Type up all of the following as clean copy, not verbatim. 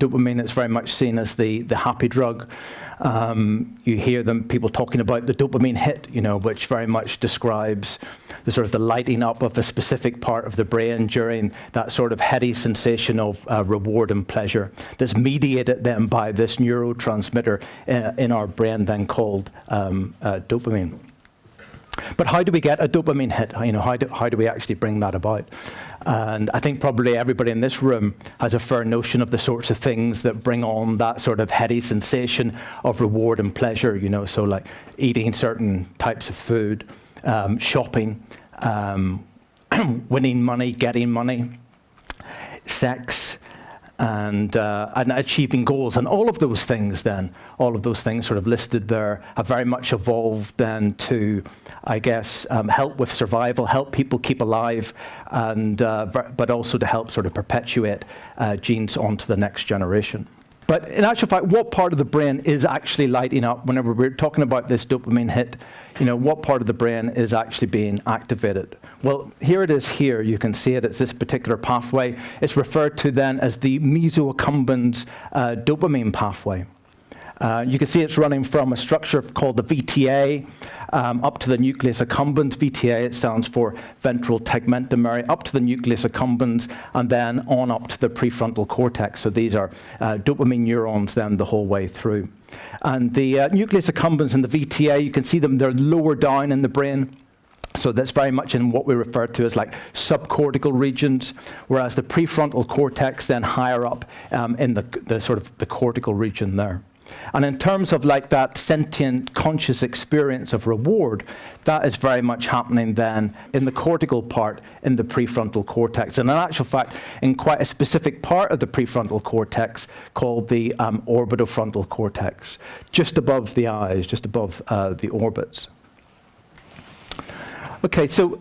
dopamine, it's very much seen as the happy drug. You hear people talking about the dopamine hit, which very much describes the sort of the lighting up of a specific part of the brain during that sort of heady sensation of reward and pleasure that's mediated then by this neurotransmitter in our brain then called dopamine. But how do we get a dopamine hit? How do we actually bring that about? And I think probably everybody in this room has a fair notion of the sorts of things that bring on that sort of heady sensation of reward and pleasure, so like eating certain types of food, shopping, winning money, getting money, sex, and achieving goals. And all of those things sort of listed there have very much evolved then to, I guess, help with survival, help people keep alive, and but also to help sort of perpetuate genes onto the next generation. But in actual fact, what part of the brain is actually lighting up whenever we're talking about this dopamine hit? What part of the brain is actually being activated? Well, here it is here. You can see it. It's this particular pathway. It's referred to then as the mesoaccumbens dopamine pathway. You can see it's running from a structure called the VTA up to the nucleus accumbens. VTA, it stands for ventral tegmentum area, up to the nucleus accumbens, and then on up to the prefrontal cortex. So these are dopamine neurons then the whole way through. And the nucleus accumbens and the VTA, you can see them, they're lower down in the brain. So that's very much in what we refer to as like subcortical regions, whereas the prefrontal cortex then higher up in the sort of the cortical region there. And in terms of like that sentient conscious experience of reward, that is very much happening then in the cortical part in the prefrontal cortex. And in actual fact, in quite a specific part of the prefrontal cortex called the orbitofrontal cortex, just above the eyes, just above the orbits. Okay, so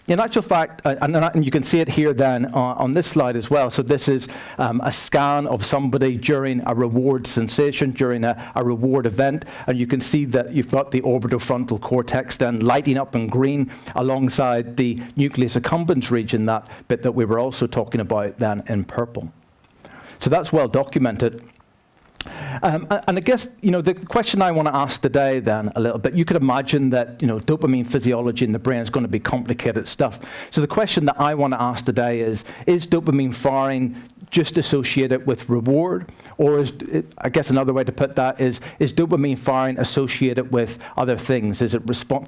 in actual fact, and you can see it here then on this slide as well. So this is a scan of somebody during a reward sensation, during a reward event. And you can see that you've got the orbitofrontal cortex then lighting up in green alongside the nucleus accumbens region, that bit that we were also talking about then in purple. So that's well documented. And I guess, the question I want to ask today then a little bit, you could imagine that, dopamine physiology in the brain is going to be complicated stuff. So the question that I want to ask today is dopamine firing just associated with reward? Or I guess another way to put that is dopamine firing associated with other things? Is it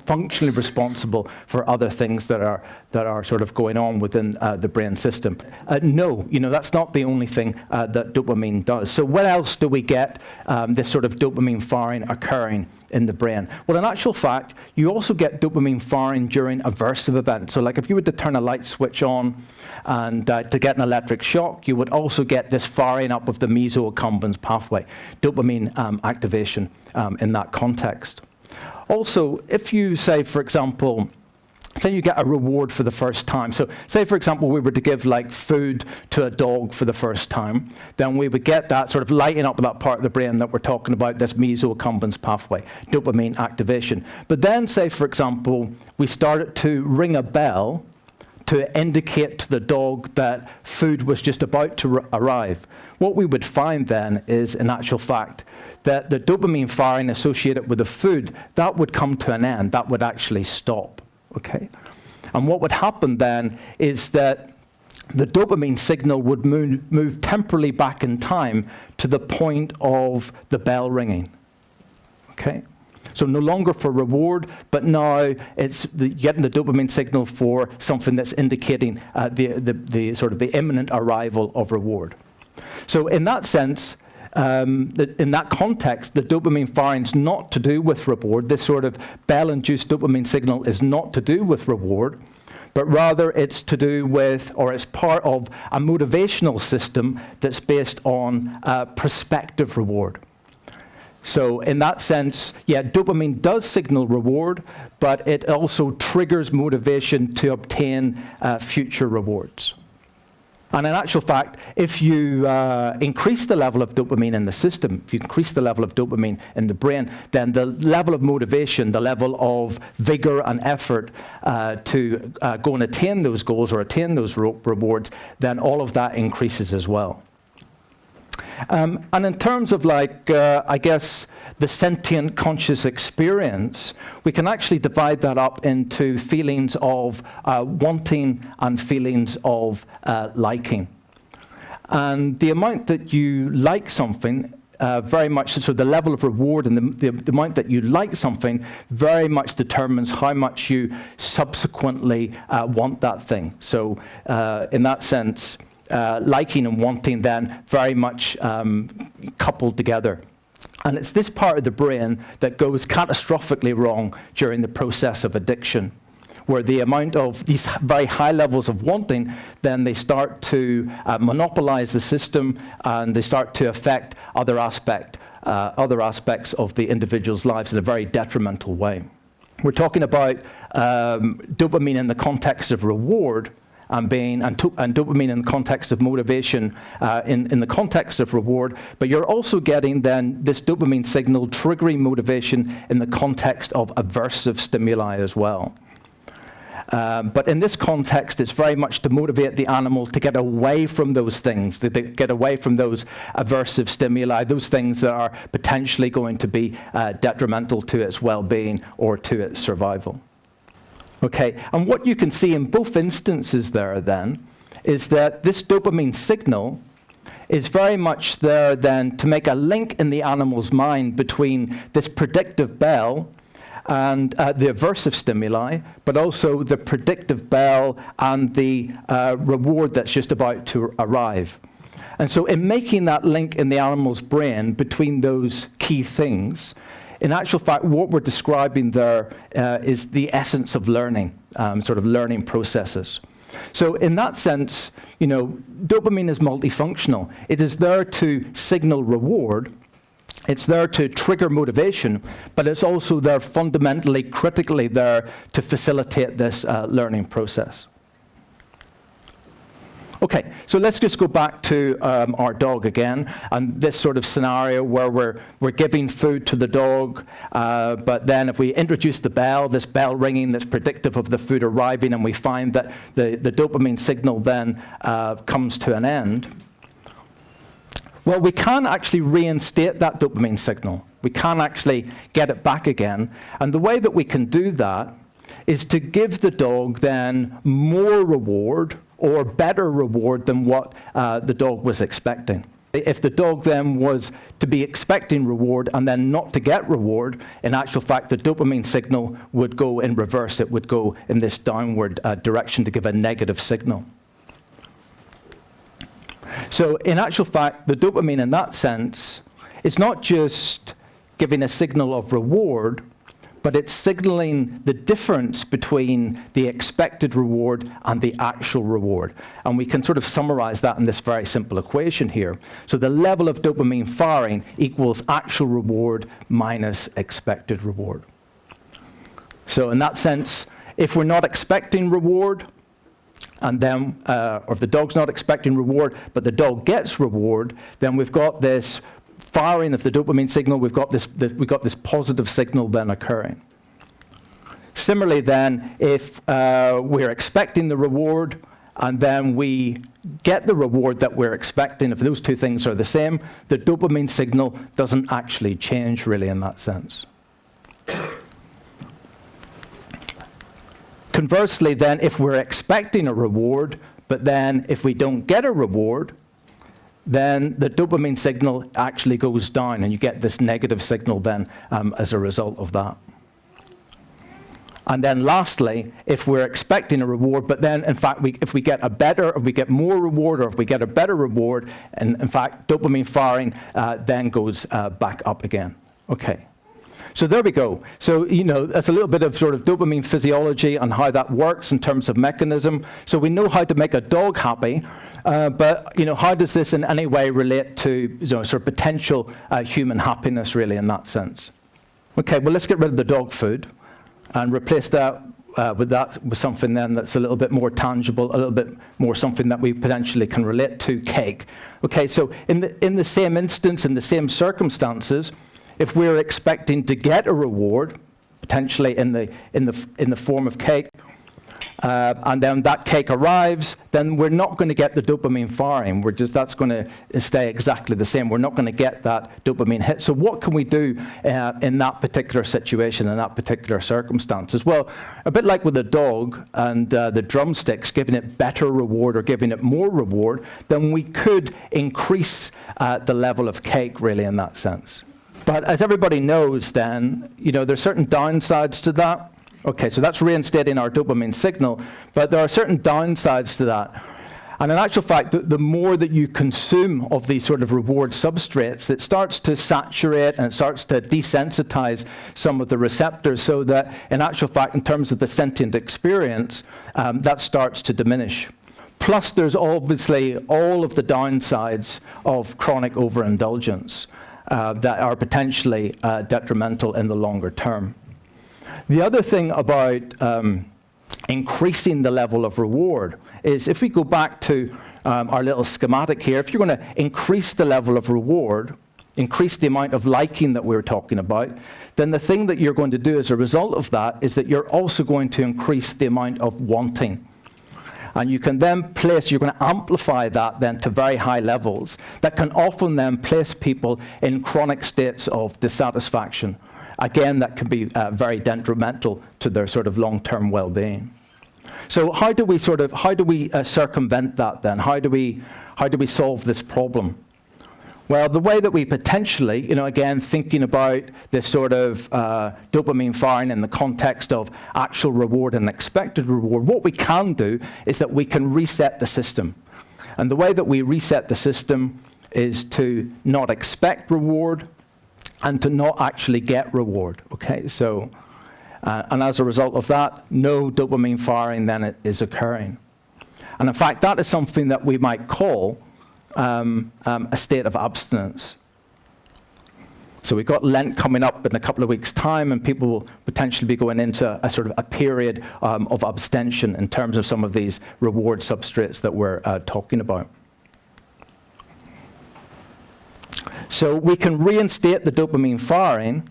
functionally responsible for other things that are sort of going on within the brain system? No, that's not the only thing that dopamine does. So what else do we get this sort of dopamine firing occurring in the brain? Well, in actual fact, you also get dopamine firing during aversive events. So like if you were to turn a light switch on and to get an electric shock, you would also get this firing up of the mesoaccumbens pathway, dopamine activation in that context. Also, if you say, for example, say you get a reward for the first time. So say, for example, we were to give like food to a dog for the first time, then we would get that sort of lighting up that part of the brain that we're talking about, this mesoaccumbens pathway, dopamine activation. But then say, for example, we started to ring a bell to indicate to the dog that food was just about to arrive. What we would find then is, in actual fact, that the dopamine firing associated with the food, that would come to an end, that would actually stop. Okay, and what would happen then is that the dopamine signal would move temporarily back in time to the point of the bell ringing. Okay, so no longer for reward, but now it's getting the dopamine signal for something that's indicating the sort of the imminent arrival of reward. So in that sense, in that context, the dopamine firing is not to do with reward. This sort of bell-induced dopamine signal is not to do with reward, but rather it's to do with, or it's part of a motivational system that's based on prospective reward. So in that sense, yeah, dopamine does signal reward, but it also triggers motivation to obtain future rewards. And in actual fact, if you increase the level of dopamine in the system, if you increase the level of dopamine in the brain, then the level of motivation, the level of vigor and effort to go and attain those goals or attain those rewards, then all of that increases as well. And in terms of I guess, the sentient conscious experience, we can actually divide that up into feelings of wanting and feelings of liking. And the amount that you like something, very much, so the level of reward and the amount that you like something very much determines how much you subsequently want that thing. So in that sense, liking and wanting then very much coupled together. And it's this part of the brain that goes catastrophically wrong during the process of addiction, where the amount of these very high levels of wanting, then they start to monopolize the system, and they start to affect other aspects of the individual's lives in a very detrimental way. We're talking about dopamine in the context of reward, and dopamine in the context of motivation, in the context of reward, but you're also getting then this dopamine signal triggering motivation in the context of aversive stimuli as well. But in this context, it's very much to motivate the animal to get away from those things, to get away from those aversive stimuli, those things that are potentially going to be detrimental to its well-being or to its survival. Okay, and what you can see in both instances there then is that this dopamine signal is very much there then to make a link in the animal's mind between this predictive bell and the aversive stimuli, but also the predictive bell and the reward that's just about to arrive. And so in making that link in the animal's brain between those key things, in actual fact, what we're describing there is the essence of learning, sort of learning processes. So in that sense, dopamine is multifunctional. It is there to signal reward. It's there to trigger motivation, but it's also there fundamentally, critically there to facilitate this learning process. Okay, so let's just go back to our dog again, and this sort of scenario where we're giving food to the dog, but then if we introduce the bell, this bell ringing that's predictive of the food arriving, and we find that the dopamine signal then comes to an end, well, we can actually reinstate that dopamine signal. We can actually get it back again, and the way that we can do that is to give the dog then more reward or better reward than what the dog was expecting. If the dog then was to be expecting reward and then not to get reward, in actual fact, the dopamine signal would go in reverse. It would go in this downward direction to give a negative signal. So in actual fact, the dopamine in that sense is not just giving a signal of reward, but it's signaling the difference between the expected reward and the actual reward. And we can sort of summarize that in this very simple equation here. So the level of dopamine firing equals actual reward minus expected reward. So in that sense, if we're not expecting reward, and then, or if the dog's not expecting reward, but the dog gets reward, then we've got this firing of the dopamine signal, we've got this positive signal then occurring. Similarly then, if we're expecting the reward and then we get the reward that we're expecting, if those two things are the same, the dopamine signal doesn't actually change really in that sense. Conversely then, if we're expecting a reward, but then if we don't get a reward, then the dopamine signal actually goes down, and you get this negative signal then as a result of that. And then lastly, if we're expecting a reward, but then in fact, if we get more reward, or if we get a better reward, and in fact, dopamine firing then goes back up again. Okay. So there we go. So, that's a little bit of sort of dopamine physiology and how that works in terms of mechanism. So we know how to make a dog happy, but, how does this in any way relate to, sort of potential human happiness, really, in that sense? Okay, well, let's get rid of the dog food and replace that with something then that's a little bit more tangible, a little bit more something that we potentially can relate to, cake. Okay, so in the same instance, in the same circumstances, if we're expecting to get a reward, potentially in the form of cake, and then that cake arrives, then we're not going to get the dopamine firing. That's going to stay exactly the same. We're not going to get that dopamine hit. So what can we do in that particular situation, in that particular circumstances? Well, a bit like with a dog and the drumsticks, giving it better reward or giving it more reward, then we could increase the level of cake, really, in that sense. But as everybody knows then, there's certain downsides to that. Okay, so that's reinstating our dopamine signal, but there are certain downsides to that. And in actual fact, the more that you consume of these sort of reward substrates, it starts to saturate and it starts to desensitize some of the receptors, so that in actual fact, in terms of the sentient experience, that starts to diminish. Plus, there's obviously all of the downsides of chronic overindulgence that are potentially detrimental in the longer term. The other thing about increasing the level of reward is, if we go back to our little schematic here, if you're going to increase the level of reward, increase the amount of liking that we were talking about, then the thing that you're going to do as a result of that is that you're also going to increase the amount of wanting. And you can then you're going to amplify that then to very high levels that can often then place people in chronic states of dissatisfaction. Again, that can be very detrimental to their sort of long-term well-being. So how do we circumvent that then? How do we solve this problem? Well, the way that we potentially, again, thinking about this sort of dopamine firing in the context of actual reward and expected reward, what we can do is that we can reset the system. And the way that we reset the system is to not expect reward and to not actually get reward. Okay, so, and as a result of that, no dopamine firing then is occurring. And in fact, that is something that we might call a state of abstinence. So we've got Lent coming up in a couple of weeks' time, and people will potentially be going into a sort of a period of abstention in terms of some of these reward substrates that we're talking about. So we can reinstate the dopamine firing,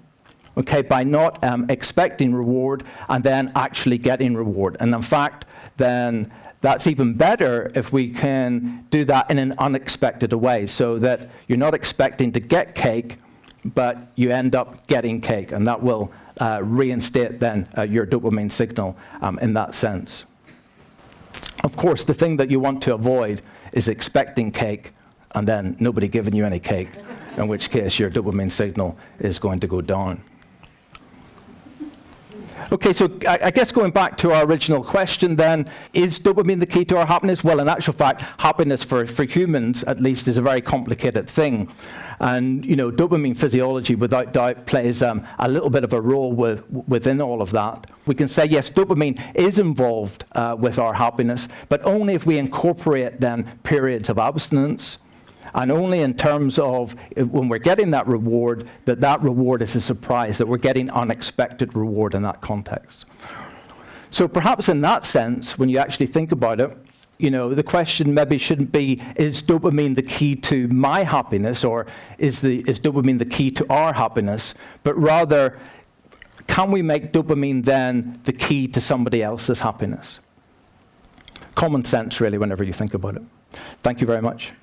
okay, by not expecting reward and then actually getting reward. And in fact, then that's even better if we can do that in an unexpected way, so that you're not expecting to get cake, but you end up getting cake, and that will reinstate then your dopamine signal in that sense. Of course, the thing that you want to avoid is expecting cake and then nobody giving you any cake, in which case your dopamine signal is going to go down. Okay, so I guess going back to our original question then, is dopamine the key to our happiness? Well, in actual fact, happiness for humans, at least, is a very complicated thing. And, dopamine physiology, without doubt, plays a little bit of a role within all of that. We can say, yes, dopamine is involved with our happiness, but only if we incorporate then periods of abstinence, and only in terms of when we're getting that reward is a surprise, that we're getting unexpected reward in that context. So perhaps in that sense, when you actually think about it, the question maybe shouldn't be, is dopamine the key to my happiness, or is dopamine the key to our happiness? But rather, can we make dopamine then the key to somebody else's happiness? Common sense, really, whenever you think about it. Thank you very much.